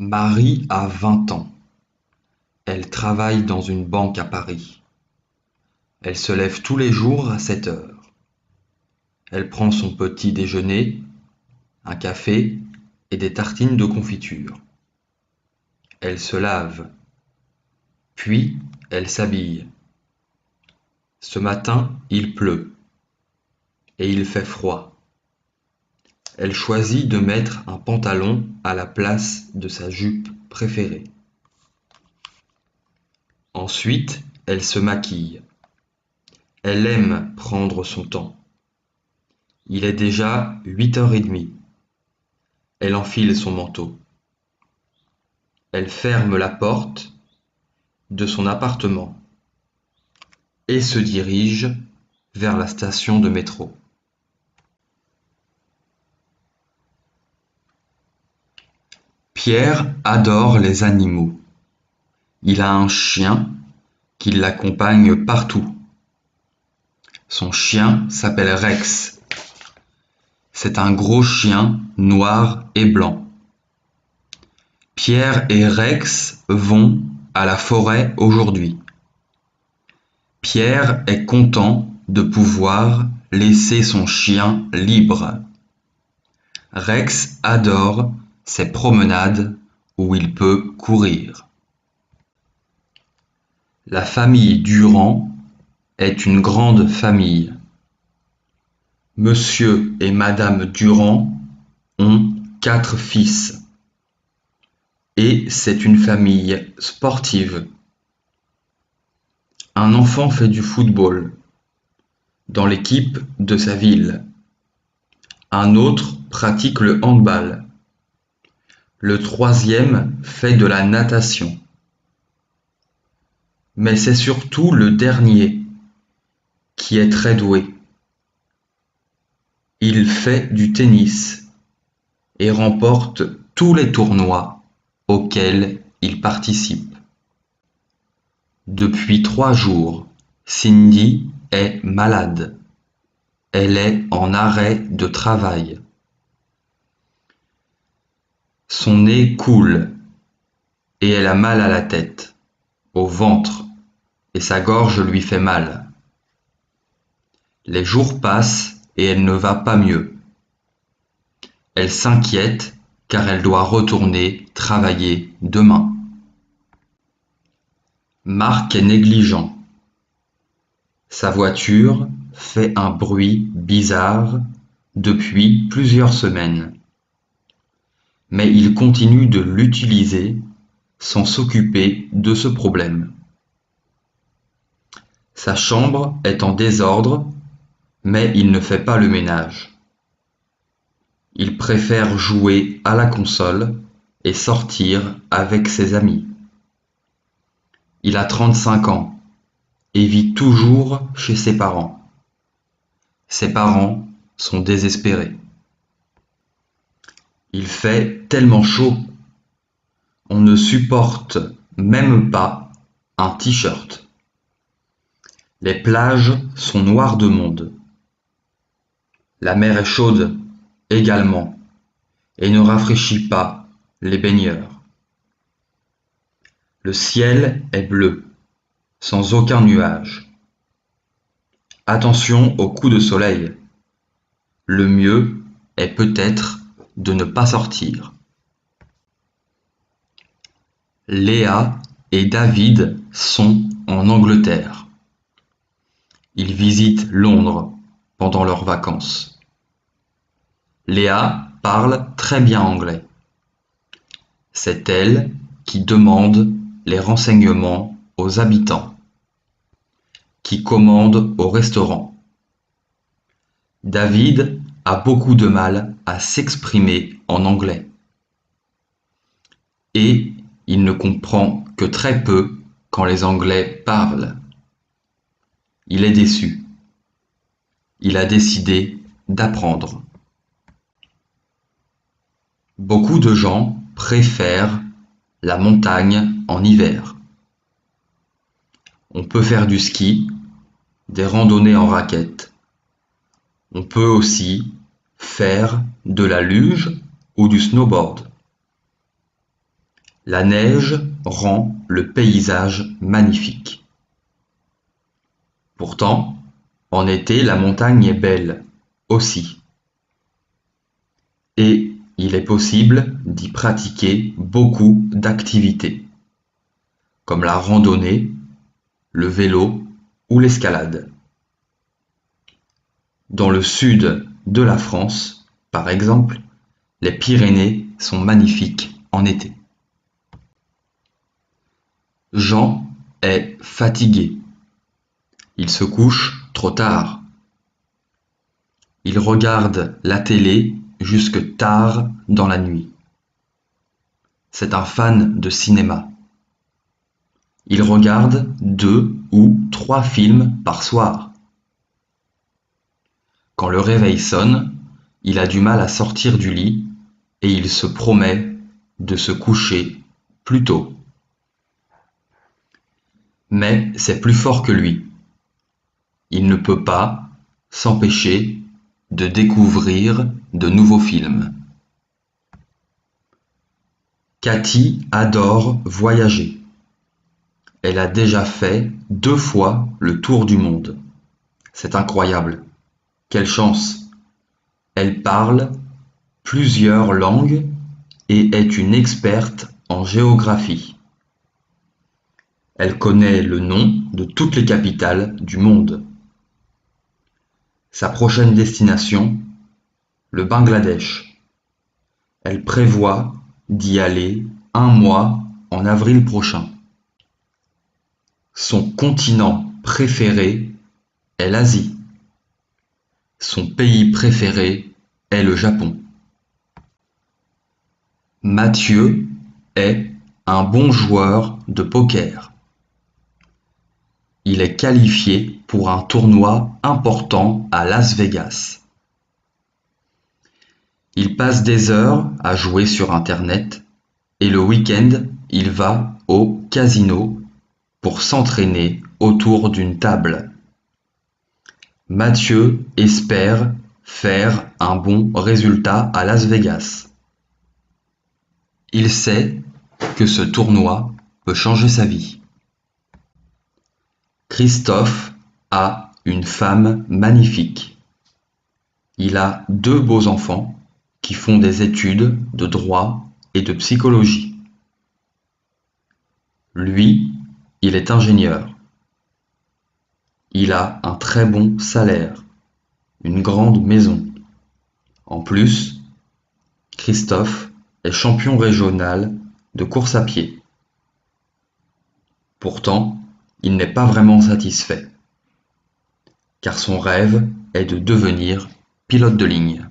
Marie a 20 ans. Elle travaille dans une banque à Paris. Elle se lève tous les jours à 7 heures. Elle prend son petit déjeuner, un café et des tartines de confiture. Elle se lave, puis elle s'habille. Ce matin, il pleut et il fait froid. Elle choisit de mettre un pantalon à la place de sa jupe préférée. Ensuite, elle se maquille. Elle aime prendre son temps. Il est déjà 8h30. Elle enfile son manteau. Elle ferme la porte de son appartement et se dirige vers la station de métro. Pierre adore les animaux. Il a un chien qui l'accompagne partout. Son chien s'appelle Rex. C'est un gros chien noir et blanc. Pierre et Rex vont à la forêt aujourd'hui. Pierre est content de pouvoir laisser son chien libre. Rex adore ses promenades où il peut courir. La famille Durand est une grande famille. Monsieur et Madame Durand ont 4 fils. Et c'est une famille sportive. Un enfant fait du football dans l'équipe de sa ville. Un autre pratique le handball. Le troisième fait de la natation. Mais c'est surtout le dernier qui est très doué. Il fait du tennis et remporte tous les tournois auxquels il participe. Depuis 3 jours, Cindy est malade. Elle est en arrêt de travail. Son nez coule et elle a mal à la tête, au ventre, et sa gorge lui fait mal. Les jours passent et elle ne va pas mieux. Elle s'inquiète car elle doit retourner travailler demain. Marc est négligent. Sa voiture fait un bruit bizarre depuis plusieurs semaines. Mais il continue de l'utiliser sans s'occuper de ce problème. Sa chambre est en désordre, mais il ne fait pas le ménage. Il préfère jouer à la console et sortir avec ses amis. Il a 35 ans et vit toujours chez ses parents. Ses parents sont désespérés. Il fait tellement chaud, on ne supporte même pas un t-shirt. Les plages sont noires de monde. La mer est chaude également et ne rafraîchit pas les baigneurs. Le ciel est bleu, sans aucun nuage. Attention aux coups de soleil. Le mieux est peut-être de ne pas sortir. Léa et David sont en Angleterre. Ils visitent Londres pendant leurs vacances. Léa parle très bien anglais. C'est elle qui demande les renseignements aux habitants, qui commande au restaurant. David a beaucoup de mal à s'exprimer en anglais. Et il ne comprend que très peu quand les Anglais parlent. Il est déçu. Il a décidé d'apprendre. Beaucoup de gens préfèrent la montagne en hiver. On peut faire du ski, des randonnées en raquettes. On peut aussi faire de la luge ou du snowboard. La neige rend le paysage magnifique. Pourtant, en été, la montagne est belle, aussi. Et il est possible d'y pratiquer beaucoup d'activités, comme la randonnée, le vélo ou l'escalade. Dans le sud de la France, par exemple, les Pyrénées sont magnifiques en été. Jean est fatigué. Il se couche trop tard. Il regarde la télé jusque tard dans la nuit. C'est un fan de cinéma. Il regarde 2 ou 3 films par soir. Quand le réveil sonne, il a du mal à sortir du lit et il se promet de se coucher plus tôt. Mais c'est plus fort que lui. Il ne peut pas s'empêcher de découvrir de nouveaux films. Cathy adore voyager. Elle a déjà fait 2 fois le tour du monde. C'est incroyable. Quelle chance! Elle parle plusieurs langues et est une experte en géographie. Elle connaît le nom de toutes les capitales du monde. Sa prochaine destination, le Bangladesh. Elle prévoit d'y aller 1 mois en avril prochain. Son continent préféré est l'Asie. Son pays préféré est le Japon. Mathieu est un bon joueur de poker. Il est qualifié pour un tournoi important à Las Vegas. Il passe des heures à jouer sur Internet et le week-end, il va au casino pour s'entraîner autour d'une table. Mathieu espère faire un bon résultat à Las Vegas. Il sait que ce tournoi peut changer sa vie. Christophe a une femme magnifique. Il a 2 beaux enfants qui font des études de droit et de psychologie. Lui, il est ingénieur. Il a un très bon salaire, une grande maison. En plus, Christophe est champion régional de course à pied. Pourtant, il n'est pas vraiment satisfait, car son rêve est de devenir pilote de ligne.